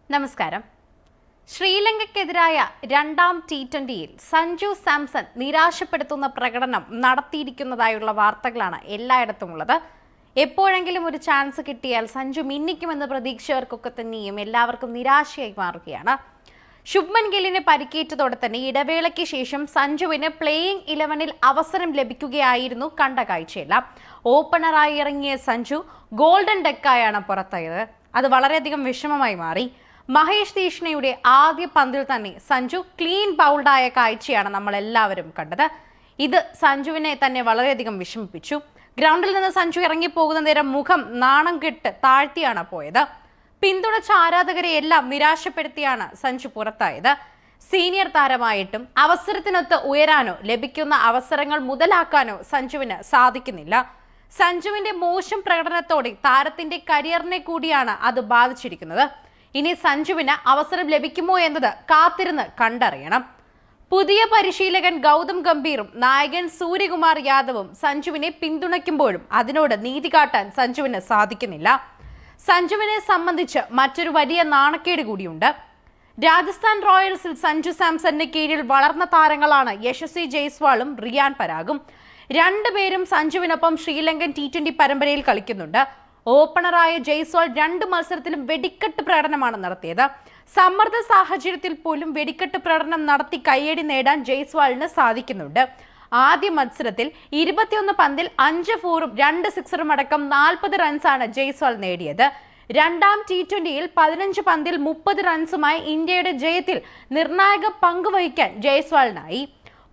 നമസ്കാരം. ശ്രീലങ്കയ്ക്കെതിരായ രണ്ടാം T20യിൽ സഞ്ജു സാംസൺ നിരാശപ്പെടുത്തുന്ന പ്രകടനം നടത്തിയിരിക്കുന്നതായുള്ള വാർത്തകളാണ് എല്ലായിടത്തും ഉള്ളത്. എപ്പോഴെങ്കിലും ഒരു ചാൻസ് കിട്ടിയാൽ സഞ്ജു മിന്നിക്കുമെന്ന് പ്രതീക്ഷിച്ചവർക്കൊക്കെ തന്നെയും എല്ലാവർക്കും നിരാശയായി മാറുകയാണ്. ശുഭ്മൻ ഗില്ലിന് പരിക്കേറ്റതോടെ തന്നെ ഇടവേളയ്ക്ക് ശേഷം സഞ്ജുവിന് പ്ലേയിങ് 11-ൽ അവസരം ലഭിക്കുകയായിരുന്നു കണ്ട കാഴ്ചയെല്ലാം. ഓപ്പണറായി ഇറങ്ങിയ സഞ്ജു ഗോൾഡൻ ഡെക്കായാണ് പുറത്തായത്. അത് വളരെയധികം വിഷമമായി മാറി. മഹേഷ് തീഷ്ണയുടെ ആദ്യ പന്തിൽ തന്നെ സഞ്ജു ക്ലീൻ ബൗൾഡായ കാഴ്ചയാണ് നമ്മൾ എല്ലാവരും കണ്ടത്. ഇത് സഞ്ജുവിനെ തന്നെ വളരെയധികം വിഷമിപ്പിച്ചു. ഗ്രൗണ്ടിൽ നിന്ന് സഞ്ജു ഇറങ്ങിപ്പോകുന്ന നേരം മുഖം നാണം കെട്ട് താഴ്ത്തിയാണ് പോയത്. പിന്തുണച്ച ആരാധകരെ എല്ലാം നിരാശപ്പെടുത്തിയാണ് സഞ്ജു പുറത്തായത്. സീനിയർ താരമായിട്ടും അവസരത്തിനൊത്ത് ഉയരാനോ ലഭിക്കുന്ന അവസരങ്ങൾ മുതലാക്കാനോ സഞ്ജുവിന് സാധിക്കുന്നില്ല. സഞ്ജുവിന്റെ മോശം പ്രകടനത്തോടെ താരത്തിന്റെ കരിയറിനെ കൂടിയാണ് അത് ബാധിച്ചിരിക്കുന്നത്. ഇനി സഞ്ജുവിന് അവസരം ലഭിക്കുമോ എന്നത് കാത്തിരുന്ന് കണ്ടറിയണം. പുതിയ പരിശീലകൻ ഗൗതം ഗംഭീറും നായകൻ സൂര്യകുമാർ യാദവും സഞ്ജുവിനെ പിന്തുണയ്ക്കുമ്പോഴും അതിനോട് നീതി കാട്ടാൻ സഞ്ജുവിന് സാധിക്കുന്നില്ല. സഞ്ജുവിനെ സംബന്ധിച്ച് മറ്റൊരു വലിയ നാണക്കേട് കൂടിയുണ്ട്. രാജസ്ഥാൻ റോയൽസിൽ സഞ്ജു സാംസണിന് കീഴിൽ വളർന്ന താരങ്ങളാണ് യശസ്വി ജയ്സ്വാളും റിയാൻ പരാഗും. രണ്ടുപേരും സഞ്ജുവിനൊപ്പം ശ്രീലങ്കൻ T20 പരമ്പരയിൽ കളിക്കുന്നുണ്ട്. ഓപ്പണറായ ജയ്സ്വാൾ 2 മത്സരത്തിലും വെടിക്കെട്ട് പ്രകടനമാണ് നടത്തിയത്. സമ്മർദ്ദ സാഹചര്യത്തിൽ പോലും വെടിക്കെട്ട് പ്രകടനം നടത്തി കയ്യടി നേടാൻ ജയ്സ്വാളിന് സാധിക്കുന്നുണ്ട്. ആദ്യ മത്സരത്തിൽ 21 പന്തിൽ 5 ഫോറും 2 സിക്സറും അടക്കം 40 റൺസാണ് ജയ്സ്വാൾ നേടിയത്. രണ്ടാം T20യിൽ 15 പന്തിൽ 30 റൺസുമായി ഇന്ത്യയുടെ ജയത്തിൽ നിർണായക പങ്കുവഹിക്കാൻ ജയ്സ്വാളിനായി.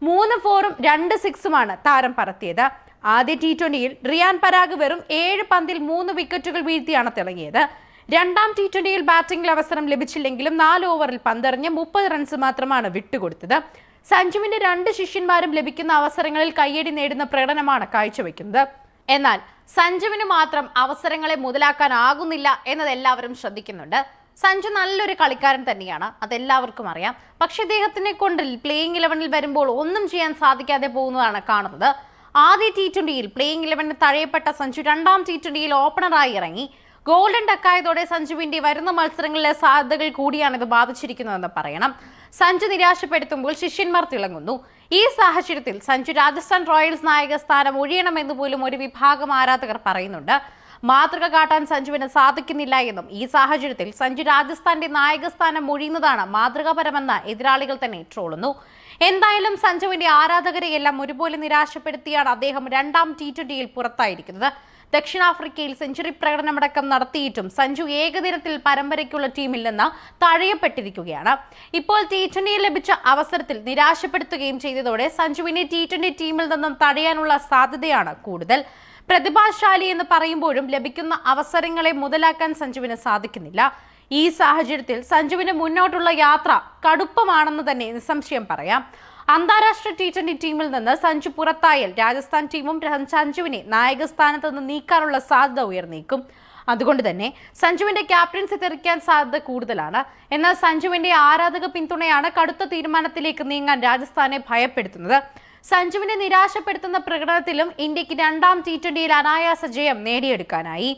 3 ഫോറും 2 സിക്സുമാണ് താരം പറത്തിയത്. ആദ്യ T20യിൽ റിയാൻ പരാഗ് വെറും 7 പന്തിൽ 3 വിക്കറ്റുകൾ വീഴ്ത്തിയാണ് തിളങ്ങിയത്. രണ്ടാം T20യിൽ ബാറ്റിംഗിൽ അവസരം ലഭിച്ചില്ലെങ്കിലും 4 ഓവറിൽ പന്തെറിഞ്ഞ് 30 റൺസ് മാത്രമാണ് വിട്ടുകൊടുത്തത്. സഞ്ജുവിന്റെ 2 ശിഷ്യന്മാരും ലഭിക്കുന്ന അവസരങ്ങളിൽ കയ്യടി നേടുന്ന പ്രകടനമാണ് കാഴ്ചവെക്കുന്നത്. എന്നാൽ സഞ്ജുവിന് മാത്രം അവസരങ്ങളെ മുതലാക്കാനാകുന്നില്ല എന്നത് എല്ലാവരും ശ്രദ്ധിക്കുന്നുണ്ട്. സഞ്ജു നല്ലൊരു കളിക്കാരൻ തന്നെയാണ്, അതെല്ലാവർക്കും അറിയാം. പക്ഷെ ഇദ്ദേഹത്തിനെ കൊണ്ട് പ്ലേയിങ് 11-ൽ വരുമ്പോൾ ഒന്നും ചെയ്യാൻ സാധിക്കാതെ പോകുന്നതാണ് കാണുന്നത്. ആദ്യ T20യിൽ പ്ലേയിങ് 11-ന് തഴയപ്പെട്ട സഞ്ജു രണ്ടാം T20യിൽ ഓപ്പണറായി ഇറങ്ങി. ഗോൾഡൻ ഡക്കായതോടെ സഞ്ജുവിന്റെ വരുന്ന മത്സരങ്ങളിലെ സാധ്യതകൾ കൂടിയാണ് ഇത് ബാധിച്ചിരിക്കുന്നതെന്ന് പറയണം. സഞ്ജു നിരാശപ്പെടുത്തുമ്പോൾ ശിഷ്യന്മാർ തിളങ്ങുന്നു. ഈ സാഹചര്യത്തിൽ സഞ്ജു രാജസ്ഥാൻ റോയൽസ് നായക സ്ഥാനം ഒഴിയണമെന്ന് പോലും ഒരു വിഭാഗം ആരാധകർ പറയുന്നുണ്ട്. മാതൃക കാട്ടാൻ സഞ്ജുവിന് സാധിക്കുന്നില്ല എന്നും ഈ സാഹചര്യത്തിൽ സഞ്ജു രാജസ്ഥാന്റെ നായകസ്ഥാനം ഒഴിയുന്നതാണ് മാതൃകാപരമെന്ന് എതിരാളികൾ തന്നെ ട്രോളുന്നു. എന്തായാലും സഞ്ജുവിന്റെ ആരാധകരെയെല്ലാം ഒരുപോലെ നിരാശപ്പെടുത്തിയാണ് അദ്ദേഹം രണ്ടാം T20യിൽ പുറത്തായിരിക്കുന്നത്. ദക്ഷിണാഫ്രിക്കയിൽ സെഞ്ചുറി പ്രകടനമടക്കം നടത്തിയിട്ടും സഞ്ജു ഏകദിനത്തിൽ പരമ്പരയ്ക്കുള്ള ടീമിൽ നിന്ന് തഴയപ്പെട്ടിരിക്കുകയാണ്. ഇപ്പോൾ T20യിൽ ലഭിച്ച അവസരത്തിൽ നിരാശപ്പെടുത്തുകയും ചെയ്തതോടെ സഞ്ജുവിനെ T20 ടീമിൽ നിന്നും തടയാനുള്ള സാധ്യതയാണ് കൂടുതൽ. പ്രതിഭാശാലി എന്ന് പറയുമ്പോഴും ലഭിക്കുന്ന അവസരങ്ങളെ മുതലാക്കാൻ സഞ്ജുവിന് സാധിക്കുന്നില്ല. ഈ സാഹചര്യത്തിൽ സഞ്ജുവിന് മുന്നോട്ടുള്ള യാത്ര കടുപ്പമാണെന്ന് തന്നെ നിസ്സംശയം പറയാം. അന്താരാഷ്ട്ര T20 ടീമിൽ നിന്ന് സഞ്ജു പുറത്തായാൽ രാജസ്ഥാൻ ടീമും സഞ്ജുവിനെ നായകസ്ഥാനത്ത് നിന്ന് നീക്കാനുള്ള സാധ്യത ഉയർന്നേക്കും. അതുകൊണ്ട് തന്നെ സഞ്ജുവിന്റെ ക്യാപ്റ്റൻസി തെറിക്കാൻ സാധ്യത കൂടുതലാണ്. എന്നാൽ സഞ്ജുവിന്റെ ആരാധക പിന്തുണയാണ് കടുത്ത തീരുമാനത്തിലേക്ക് നീങ്ങാൻ രാജസ്ഥാനെ ഭയപ്പെടുത്തുന്നത്. സഞ്ജുവിനെ നിരാശപ്പെടുത്തുന്ന പ്രകടനത്തിലും ഇന്ത്യക്ക് രണ്ടാം T20യിൽ അനായാസ ജയം നേടിയെടുക്കാനായി.